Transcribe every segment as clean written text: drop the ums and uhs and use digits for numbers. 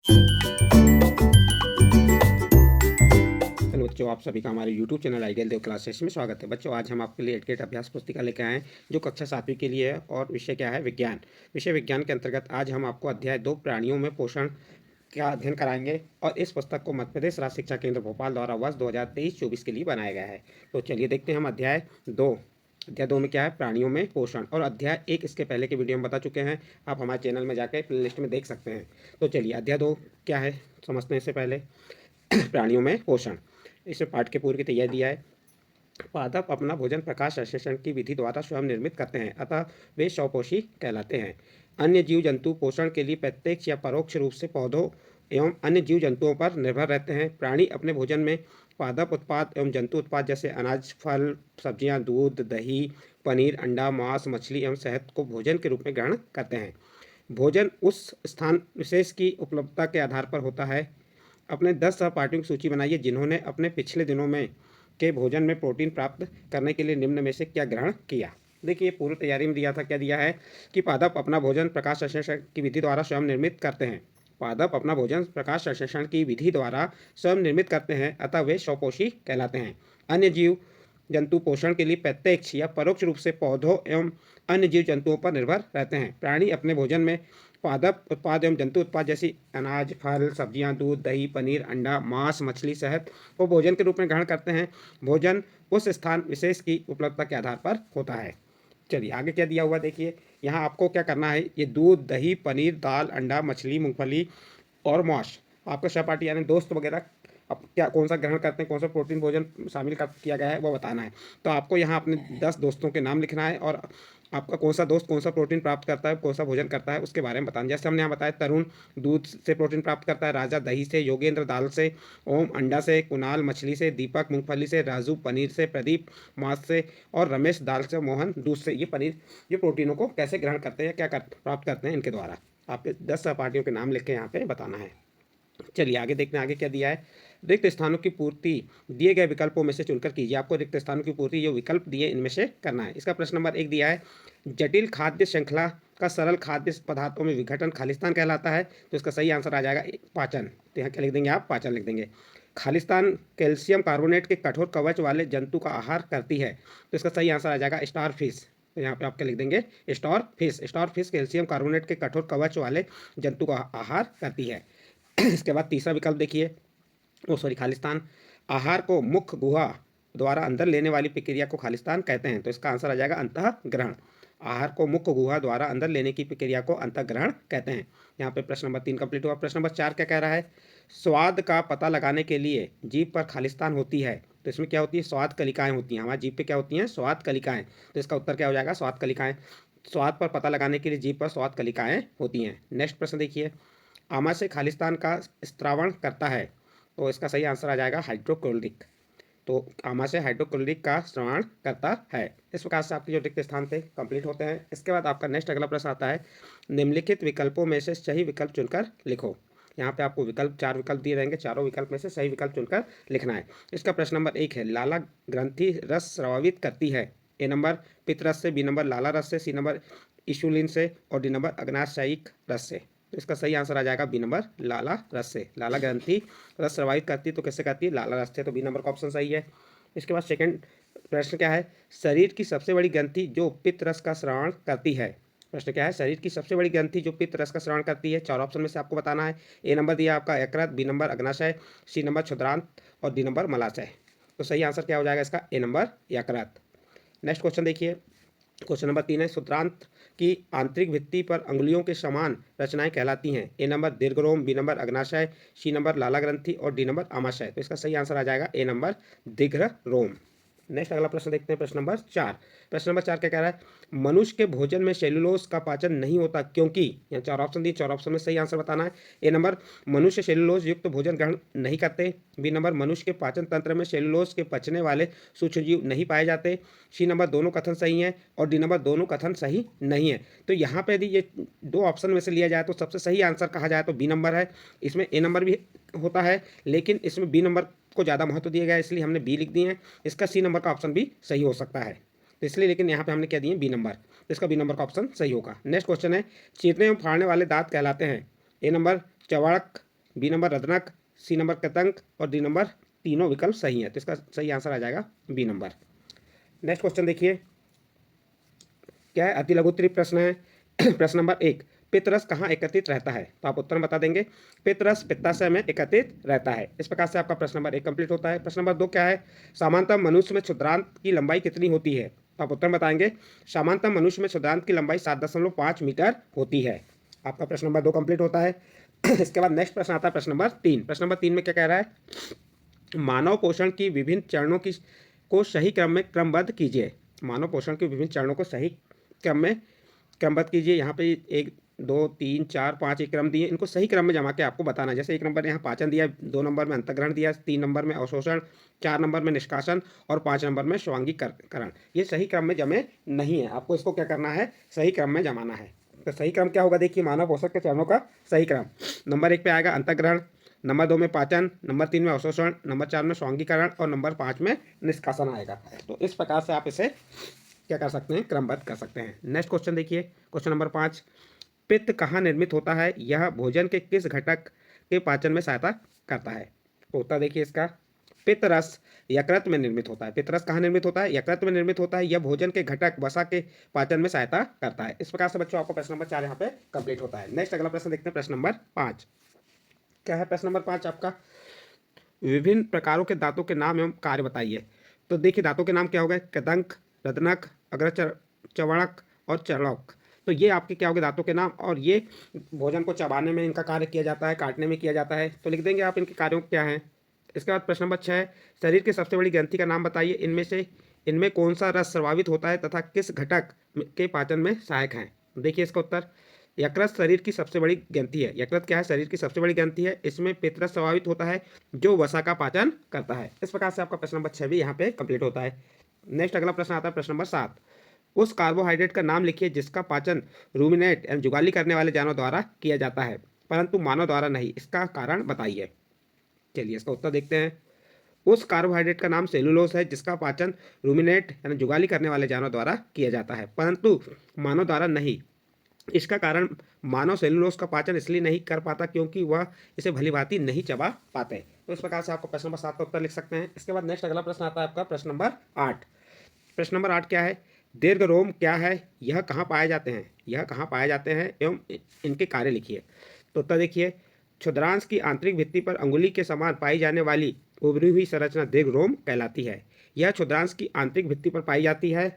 Hello बच्चों, आप सभी का हमारे YouTube चैनल आइडियल देव क्लासेस में स्वागत है। बच्चों, आज हम आपके लिए एडकेट अभ्यास पुस्तिका लेकर आए हैं जो कक्षा 7वीं के लिए है और विषय क्या है? विज्ञान। विषय विज्ञान के अंतर्गत आज हम आपको अध्याय 2 प्राणियों में पोषण का अध्ययन कराएंगे और इस पुस्तक को मध्य प्रदेश राज्य शिक्षा केंद्र भोपाल द्वारा वर्ष 2023-24 के लिए बनाया गया है। तो चलिए देखते हैं हम अध्याय 2 में क्या है? प्राणियों में पोषण। और अध्याय 1 इसके पहले के वीडियो में बता चुके हैं, आप हमारे चैनल में जाकर प्ले लिस्ट में देख सकते हैं। तो चलिए अध्याय 2 क्या है समझते हैं। इससे पहले प्राणियों में पोषण, इस पाठ के पूर्व की तैयारी दिया है। पादप अपना भोजन प्रकाश संश्लेषण की विधि द्वारा स्वयं निर्मित करते हैं, अतः वे स्वपोषी कहलाते हैं। अन्य जीव जंतु पोषण के लिए प्रत्यक्ष या परोक्ष रूप से पौधों एवं अन्य जीव जंतुओं पर निर्भर रहते हैं। प्राणी अपने भोजन में पादप उत्पाद एवं जंतु उत्पाद जैसे अनाज, फल, सब्जियां, दूध, दही, पनीर, अंडा, मांस, मछली एवं शहद को भोजन के रूप में ग्रहण करते हैं। भोजन उस स्थान विशेष की उपलब्धता के आधार पर होता है। अपने 10 सहपाठियों की सूची बनाइए जिन्होंने अपने पिछले दिनों में के भोजन में प्रोटीन प्राप्त करने के लिए निम्न में से क्या ग्रहण किया। देखिए, पूर्व तैयारी में दिया था, क्या दिया है कि पादप अपना भोजन प्रकाश संश्लेषण की विधि द्वारा स्वयं निर्मित करते हैं। पादप अपना भोजन प्रकाश संश्लेषण की विधि द्वारा स्वयं निर्मित करते हैं, अतः वे स्वपोषी कहलाते हैं। अन्य जीव जंतु पोषण के लिए प्रत्यक्ष या परोक्ष रूप से पौधों एवं अन्य जीव जंतुओं पर निर्भर रहते हैं। प्राणी अपने भोजन में पादप उत्पाद एवं जंतु उत्पाद जैसी अनाज, फल, सब्जियां, दूध, दही, पनीर, अंडा, मांस, मछली, शहद को भोजन के रूप में ग्रहण करते हैं। भोजन उस स्थान विशेष की उपलब्धता के आधार पर होता है। चलिए आगे क्या दिया हुआ देखिए। यहाँ आपको क्या करना है, ये दूध, दही, पनीर, दाल, अंडा, मछली, मूंगफली और मांस, आपका सहपाठी यानी दोस्त वगैरह अब क्या कौन सा ग्रहण करते हैं, कौन सा प्रोटीन भोजन शामिल किया गया है वो बताना है। तो आपको यहाँ अपने 10 दोस्तों के नाम लिखना है और आपका कौन सा दोस्त कौन सा प्रोटीन प्राप्त करता है, कौन सा भोजन करता है उसके बारे में बताना। जैसे हमने यहाँ बताया, तरुण दूध से प्रोटीन प्राप्त करता है, राजा दही से, योगेंद्र दाल से, ओम अंडा से, कुणाल मछली से, दीपक मूंगफली से, राजू पनीर से, प्रदीप मांस से और रमेश दाल से, मोहन दूध से। ये प्रोटीनों को कैसे ग्रहण करते हैं, प्राप्त करते हैं इनके द्वारा। आपके 10 सहपाठियों के नाम लिख के यहाँ पे बताना है। चलिए आगे देखते हैं, आगे क्या दिया है। रिक्त स्थानों की पूर्ति दिए गए विकल्पों में से चुनकर कीजिए। आपको रिक्त स्थानों की पूर्ति जो विकल्प दिए इनमें से करना है। इसका प्रश्न नंबर 1 दिया है, जटिल खाद्य श्रृंखला का सरल खाद्य पदार्थों में विघटन खालिस्तान कहलाता है। तो इसका सही आंसर आ जाएगा पाचन। तो यहाँ क्या लिख देंगे आप? पाचन लिख देंगे। खालिस्तान कैल्शियम कार्बोनेट के कठोर कवच वाले जंतु का आहार करती है। तो इसका सही आंसर आ जाएगा स्टार फिश। तो यहाँ पे आप क्या लिख देंगे? Star fish. Star fish calcium carbonate के कठोर कवच वाले जंतु का आहार करती है। इसके बाद तीसरा विकल्प देखिए, खालिस्तान आहार को मुख्य गुहा द्वारा अंदर लेने वाली प्रक्रिया को खालिस्तान कहते हैं। तो इसका आंसर आ जाएगा अंतःग्रहण। आहार को मुख्य गुहा द्वारा अंदर लेने की प्रक्रिया को अंतःग्रहण कहते हैं। यहाँ पे प्रश्न नंबर 3 कंप्लीट हुआ। प्रश्न नंबर 4 क्या कह रहा है, स्वाद का पता लगाने के लिए जीभ पर खालिस्तान होती है। तो इसमें क्या होती है? स्वाद कलिकाएं होती हैं। हमारी जीभ पे क्या होती हैं? स्वाद कलिकाएं। तो इसका उत्तर क्या हो जाएगा? स्वाद कलिकाएं। स्वाद पर पता लगाने के लिए जीभ पर स्वाद कलिकाएं होती हैं। नेक्स्ट प्रश्न देखिए, आमाशय खालिस्तान का स्त्रावण करता है। तो इसका सही आंसर आ जाएगा हाइड्रोक्लोरिक। तो आमाशय हाइड्रोक्लोरिक का श्रवण करता है। इस प्रकार से आपके जो रिक्त स्थान थे कंप्लीट होते हैं। इसके बाद आपका नेक्स्ट अगला प्रश्न आता है, निम्नलिखित विकल्पों में से सही विकल्प चुनकर लिखो। यहाँ पे आपको चार विकल्प दिए रहेंगे, चारों विकल्प में से सही विकल्प चुनकर लिखना है। इसका प्रश्न नंबर 1 है, लाला ग्रंथि रस स्रावित करती है। ए नंबर पित्त से, बी नंबर लाला रस से, सी नंबर इंसुलिन से और डी नंबर अग्नाशयिक रस से। तो इसका सही आंसर आ जाएगा बी नंबर लाला रस से। लाला ग्रंथि रस स्रावित करती तो कैसे करती है? लाला रस से। तो बी नंबर का ऑप्शन सही है। इसके बाद सेकंड प्रश्न क्या है, शरीर की सबसे बड़ी ग्रंथि जो पित्त रस का स्रावण करती है। प्रश्न क्या है, शरीर की सबसे बड़ी ग्रंथि जो पित्त रस का स्रावण करती है। 4 ऑप्शन में से आपको बताना है। ए नंबर दिया आपका यकृत, बी नंबर अग्नाशय, सी नंबर क्षुद्रांत और डी नंबर मलाशय। तो सही आंसर क्या हो जाएगा इसका? ए नंबर यकृत। नेक्स्ट क्वेश्चन देखिए, क्वेश्चन नंबर 3 है, क्षुद्रांत की आंतरिक भित्ति पर अंगुलियों के समान रचनाएं कहलाती हैं। ए नंबर दीर्घरोम, बी नंबर अग्नाशय, सी नंबर लाला ग्रंथि और डी नंबर आमाशय। तो इसका सही आंसर आ जाएगा ए नंबर दीर्घरोम। नेक्स्ट अगला प्रश्न देखते हैं, प्रश्न नंबर 4। प्रश्न नंबर 4 क्या कह रहा है, मनुष्य के भोजन में सेलुलोज का पाचन नहीं होता क्योंकि। यहाँ 4 ऑप्शन दिए, 4 ऑप्शन में सही आंसर बताना है। ए नंबर मनुष्य सेलुलोज युक्त भोजन ग्रहण नहीं करते, बी नंबर मनुष्य के पाचन तंत्र में सेलुलोज के पचने वाले सूक्ष्मजीव नहीं पाए जाते, सी नंबर दोनों कथन सही हैं और डी नंबर दोनों कथन सही नहीं है। तो यहाँ पे यदि ये 2 ऑप्शन में से लिया जाए तो सबसे सही आंसर कहा जाए तो बी नंबर है। इसमें ए नंबर भी होता है लेकिन इसमें बी नंबर को ज़्यादा महत्व दिया गया है, इसलिए हमने बी लिख दिए हैं। इसका सी नंबर का ऑप्शन भी सही हो सकता है, तो इसलिए लेकिन यहाँ पे हमने क्या दिए? B number. तो इसका बी नंबर का ऑप्शन सही होगा। नेक्स्ट क्वेश्चन है, चीरने एवं फाड़ने वाले दांत कहलाते हैं। ए नंबर चवड़क, बी नंबर रत्नक, सी नंबर कृतंक और डी नंबर तीनों विकल्प सही है। तो इसका सही आंसर आ जाएगा बी नंबर। नेक्स्ट क्वेश्चन देखिए क्या है, अति लघु उत्तरीय प्रश्न है। प्रश्न नंबर 1, पित्तरस कहाँ एकत्रित रहता है? तो आप उत्तर बता देंगे। पित्तरस पित्ताशय में एकत्रित रहता है। इस प्रकार से आपका प्रश्न नंबर 1 कंप्लीट होता है। प्रश्न नंबर 2 क्या है, सामान्यतः मनुष्य में क्षुद्रांत की लंबाई कितनी होती है? तो आप उत्तर बताएंगे। सामान्यतः मनुष्य में क्षुद्रांत की लंबाई 7.5 मीटर होती है। आपका प्रश्न नंबर 2 कंप्लीट होता है। इसके बाद नेक्स्ट प्रश्न आता है प्रश्न नंबर 3। प्रश्न नंबर 3 में क्या कह रहा है, मानव पोषण की विभिन्न चरणों की को सही क्रम में क्रमबद्ध कीजिए। मानव पोषण के विभिन्न चरणों को सही क्रम में क्रमबद्ध कीजिए। यहाँ पे 1 2 3 4 5 एक क्रम दिए, इनको सही क्रम में जमा के आपको बताना है। जैसे 1 नंबर यहाँ पाचन दिया, 2 नंबर में अंतग्रहण दिया, 3 नंबर में अवशोषण, 4 नंबर में निष्कासन और 5 नंबर में स्वांगीकरण। ये सही क्रम में जमे नहीं है, आपको इसको क्या करना है, सही क्रम में जमाना है। तो सही क्रम क्या होगा, देखिए मानव पोषक के चरणों का सही क्रम नंबर 1 पे आएगा अंतग्रहण, नंबर 2 में पाचन, नंबर 3 में अवशोषण, नंबर 4 में स्वांगीकरण और नंबर 5 में निष्कासन आएगा। तो इस प्रकार से आप इसे क्या कर सकते हैं, क्रमबद्ध कर सकते हैं। नेक्स्ट क्वेश्चन देखिए, क्वेश्चन नंबर 5, पित्त कहाँ निर्मित होता है? यह भोजन के किस घटक के पाचन में सहायता करता है? तो उत्तर देखिए इसका, पित्त रस यकृत में निर्मित होता है। पित्त रस कहाँ निर्मित होता है? यकृत में निर्मित होता है। यह भोजन के घटक वसा के पाचन में सहायता करता है। इस प्रकार से बच्चों आपको प्रश्न नंबर 4 यहाँ पे कंप्लीट होता है। नेक्स्ट अगला प्रश्न देखते हैं, प्रश्न नंबर 5 क्या है। प्रश्न नंबर 5 आपका, विभिन्न प्रकारों के दांतों के नाम एवं कार्य बताइए। तो देखिए दांतों के नाम क्या हो गए, कृदंक, रत्नक, चवणक और चरणक। तो ये आपके क्या हो गए दांतों के नाम, और ये भोजन को चबाने में इनका कार्य किया जाता है, काटने में किया जाता है। तो लिख देंगे आप इनके कार्यों क्या हैं। इसके बाद प्रश्न नंबर 6, शरीर की सबसे बड़ी ग्रंथि का नाम बताइए। इनमें कौन सा रस स्रावित होता है तथा किस घटक के पाचन में सहायक हैं? देखिए इसका उत्तर, यकृत शरीर की सबसे बड़ी ग्रंथि है। यकृत क्या है, शरीर की सबसे बड़ी ग्रंथि है। इसमें पित्तरस स्रावित होता है जो वसा का पाचन करता है। इस प्रकार से आपका प्रश्न नंबर 6 भी यहाँ पे कंप्लीट होता है। नेक्स्ट अगला प्रश्न आता है प्रश्न नंबर 7, उस कार्बोहाइड्रेट का नाम लिखिए जिसका पाचन रूमिनेट यानी जुगाली करने वाले जानवर द्वारा किया जाता है परंतु मानव द्वारा नहीं, इसका कारण बताइए। चलिए इसका उत्तर देखते हैं। उस कार्बोहाइड्रेट का नाम सेलुलोज है जिसका पाचन रूमिनेट यानी जुगाली करने वाले जानवर द्वारा किया जाता है परंतु मानव द्वारा नहीं। इसका कारण, मानव सेलुलोज का पाचन इसलिए नहीं कर पाता क्योंकि वह इसे भली भांति नहीं चबा पाते। तो इस प्रकार से आपको प्रश्न नंबर 7 का उत्तर लिख सकते हैं। इसके बाद नेक्स्ट अगला प्रश्न आता है आपका प्रश्न नंबर 8। प्रश्न नंबर 8 क्या है, दीर्घ रोम क्या है, यह कहाँ पाए जाते हैं? यह कहाँ पाए जाते हैं एवं इनके कार्य लिखिए। तो उत्तर देखिए, क्षुद्रांश की आंतरिक भित्ति पर अंगुली के समान पाई जाने वाली उभरी हुई संरचना दीर्घ रोम कहलाती है। यह क्षुद्रांश की आंतरिक भित्ति पर पाई जाती है।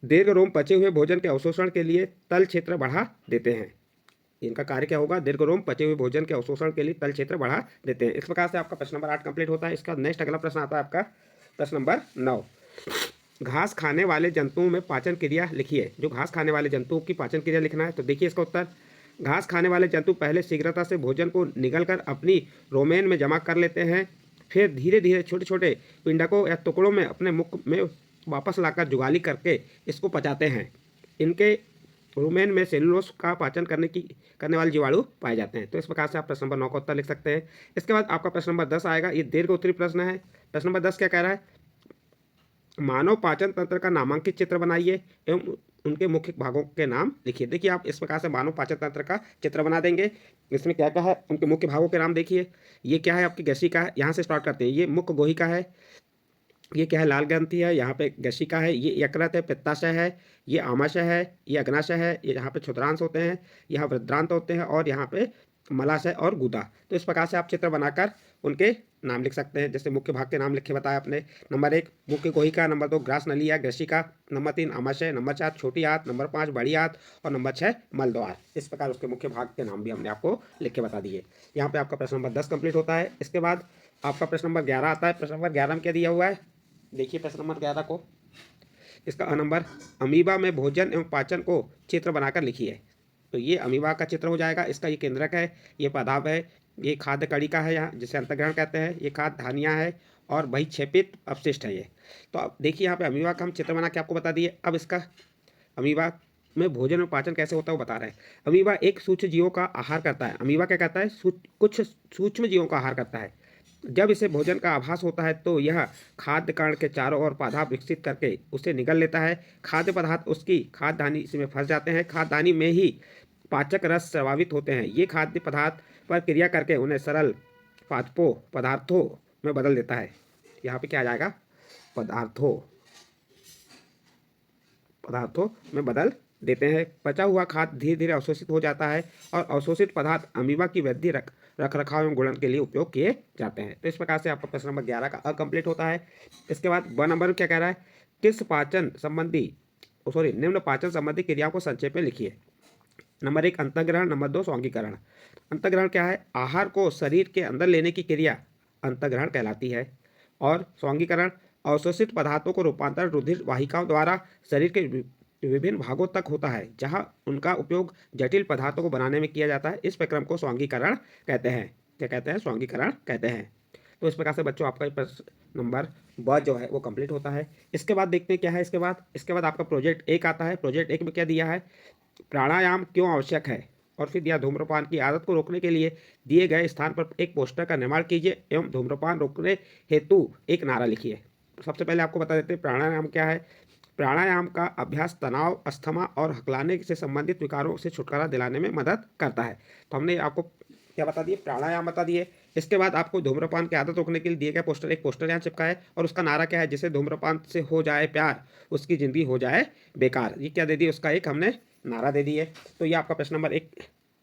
दीर्घ रोम पचे हुए भोजन के अवशोषण के लिए तल क्षेत्र बढ़ा देते हैं। इनका कार्य क्या होगा, दीर्घ रोम पचे हुए भोजन के अवशोषण के लिए तल क्षेत्र बढ़ा देते हैं। इस प्रकार से आपका प्रश्न नंबर 8 कंप्लीट होता है। इसका नेक्स्ट अगला प्रश्न आता है आपका प्रश्न नंबर 9, घास खाने वाले जंतुओं में पाचन क्रिया लिखिए। जो घास खाने वाले जंतुओं की पाचन क्रिया लिखना है। तो देखिए इसका उत्तर, घास खाने वाले जंतु पहले शीघ्रता से भोजन को निगलकर अपनी रोमेन में जमा कर लेते हैं, फिर धीरे धीरे छोटे छोटे पिंडकों या टुकड़ों में अपने मुख में वापस लाकर जुगाली करके इसको पचाते हैं। इनके रुमेन में सेलुलोज का पाचन करने वाले जीवाणु पाए जाते हैं। तो इस प्रकार से आप प्रश्न नंबर 9 का उत्तर लिख सकते हैं। इसके बाद आपका प्रश्न नंबर 10 आएगा। ये दीर्घ उत्तरीय प्रश्न है। प्रश्न नंबर 10 क्या कह रहा है, मानव पाचन तंत्र का नामांकित चित्र बनाइए एवं उनके मुख्य भागों के नाम लिखिए। देखिए आप इस प्रकार से मानव पाचन तंत्र का चित्र बना देंगे। इसमें क्या क्या है, उनके मुख्य भागों के नाम देखिए। ये क्या है, आपकी गैसिका है। यहाँ से स्टार्ट करते हैं। ये मुख्य गोहिका है। ये क्या है, लाल ग्रंथि है। यहाँ पे गैसिका है। ये यकृत है, पित्ताशय है, ये आमाशय है, ये अग्नाशय है, ये यहाँ पे क्षुद्रांश होते हैं, यहाँ वृद्धांत होते हैं और यहाँ पे मलाशय और गुदा। तो इस प्रकार से आप चित्र बनाकर उनके नाम लिख सकते हैं। जैसे मुख्य भाग के नाम लिखे बताया आपने। नंबर 1 मुख्य कोहिका, नंबर 2 ग्रास नली या ग्रसिका, नंबर 3 आमाशय, नंबर 4 छोटी आंत, नंबर 5 बड़ी आंत और नंबर 6 मलद्वार। इस प्रकार उसके मुख्य भाग के नाम भी हमने आपको लिख के बता दिए। यहाँ पे आपका प्रश्न नंबर 10 कंप्लीट होता है। इसके बाद आपका प्रश्न नंबर 11 आता है। प्रश्न नंबर 11 में क्या दिया हुआ है, देखिए प्रश्न नंबर 11 को, इसका अ नंबर, अमीबा में भोजन एवं पाचन को चित्र बनाकर लिखिए। तो ये अमीबा का चित्र हो जाएगा। इसका ये केंद्रक है, ये पादाप है, ये खाद्य कणिका है यहाँ जिसे अंतर्ग्रहण कहते हैं, ये खाद्य धानियाँ है और बहिक्षेपित अपशिष्ट है ये। तो अब देखिए यहाँ पे अमीबा का हम चित्र बना के आपको बता दिए। अब इसका अमीबा में भोजन और पाचन कैसे होता है वो बता रहे हैं। अमीबा एक सूक्ष्म जीवों का आहार करता है। अमीबा क्या करता है, कुछ सूक्ष्म जीवों का आहार करता है। जब इसे भोजन का आभास होता है तो यह खाद्य कण के चारों ओर पादाप विकसित करके उसे निगल लेता है। खाद्य पदार्थ उसकी खाद्यधानी इसमें फंस जाते हैं। खाद्यधानी में ही पाचक रस स्रावित होते हैं। ये खाद्य पदार्थ पर क्रिया करके उन्हें सरल पदार्थों में बदल देता है। यहाँ पे क्या आ जाएगा, पदार्थों में बदल देते हैं। बचा हुआ खाद्य धीरे धीरे अवशोषित हो जाता है और अवशोषित पदार्थ अमीबा की वृद्धि रख रखाव एवं गुणन के लिए उपयोग किए जाते हैं। तो इस प्रकार से आपका प्रश्न नंबर 11 का अकम्प्लीट होता है। इसके बाद ब नंबर क्या कह रहा है, निम्न पाचन संबंधी क्रियाओं को संक्षेप में लिखिए। Number 1 अंतःग्रहण, number 2 स्वांगीकरण। अंतःग्रहण क्या है, आहार को शरीर के अंदर लेने की क्रिया अंतःग्रहण कहलाती है। और स्वांगीकरण अवशोषित पदार्थों को रूपांतरण रुधिर वाहिकाओं द्वारा शरीर के विभिन्न भागों तक होता है, जहां उनका उपयोग जटिल पदार्थों को बनाने में किया जाता है। इस प्रक्रम को स्वांगीकरण कहते हैं। क्या कहते हैं, स्वांगीकरण कहते हैं। तो इस प्रकार से बच्चों आपका प्रश्न नंबर ब जो है वो कंप्लीट होता है। इसके बाद देखते हैं क्या है। इसके बाद आपका प्रोजेक्ट 1 आता है। प्रोजेक्ट 1 में क्या दिया है, प्राणायाम क्यों आवश्यक है, और फिर दिया धूम्रपान की आदत को रोकने के लिए दिए गए स्थान पर एक पोस्टर का निर्माण कीजिए एवं धूम्रपान रोकने हेतु एक नारा लिखिए। सबसे पहले आपको बता देते हैं प्राणायाम क्या है। प्राणायाम का अभ्यास तनाव, अस्थमा और हकलाने से संबंधित विकारों से छुटकारा दिलाने में मदद करता है। तो हमने आपको क्या बता दिए, प्राणायाम बता दिए। इसके बाद आपको धूम्रपान की आदत रोकने के लिए दिए गए पोस्टर, एक पोस्टर यहाँ चिपका है और उसका नारा क्या है, जिसे धूम्रपान से हो जाए प्यार उसकी ज़िंदगी हो जाए बेकार। ये क्या दे दिए, उसका एक हमने नारा दे दिए। तो ये आपका प्रश्न नंबर 1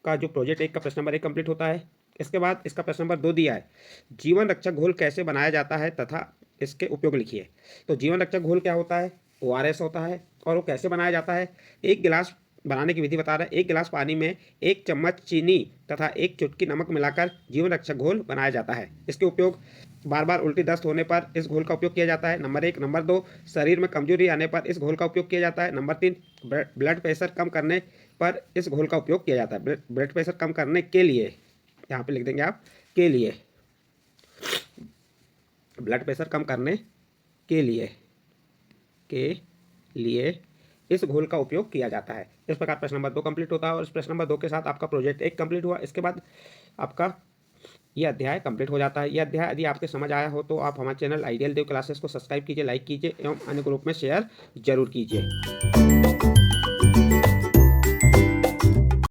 का जो प्रोजेक्ट 1 का प्रश्न नंबर 1 कंप्लीट होता है। इसके बाद इसका प्रश्न नंबर 2 दिया है, जीवन रक्षक घोल कैसे बनाया जाता है तथा इसके उपयोग लिखिए। तो जीवन रक्षक घोल क्या होता है, ORS होता है। और वो कैसे बनाया जाता है, 1 गिलास बनाने की विधि बता रहा है। 1 गिलास पानी में 1 चम्मच चीनी तथा 1 चुटकी नमक मिलाकर जीवन रक्षक घोल बनाया जाता है। इसके उपयोग बार बार उल्टी दस्त होने पर इस घोल का उपयोग किया जाता है, नंबर 1। नंबर 2 शरीर में कमजोरी आने पर इस घोल का उपयोग किया जाता है। नंबर 3 ब्लड प्रेशर कम करने पर इस घोल का उपयोग किया जाता है। ब्लड प्रेशर कम करने के लिए, यहाँ पे लिख देंगे आप, के लिए, ब्लड प्रेशर कम करने के लिए इस घोल का उपयोग किया जाता है। इस प्रकार प्रश्न नंबर 2 कंप्लीट होता है। और इस प्रश्न नंबर 2 के साथ आपका प्रोजेक्ट 1 कंप्लीट हुआ। इसके बाद आपका यह अध्याय कंप्लीट हो जाता है। यह अध्याय यदि आपके समझ आया हो तो आप हमारे चैनल आइडियल देव क्लासेस को सब्सक्राइब कीजिए, लाइक कीजिए एवं अन्य ग्रुप में शेयर जरूर कीजिए।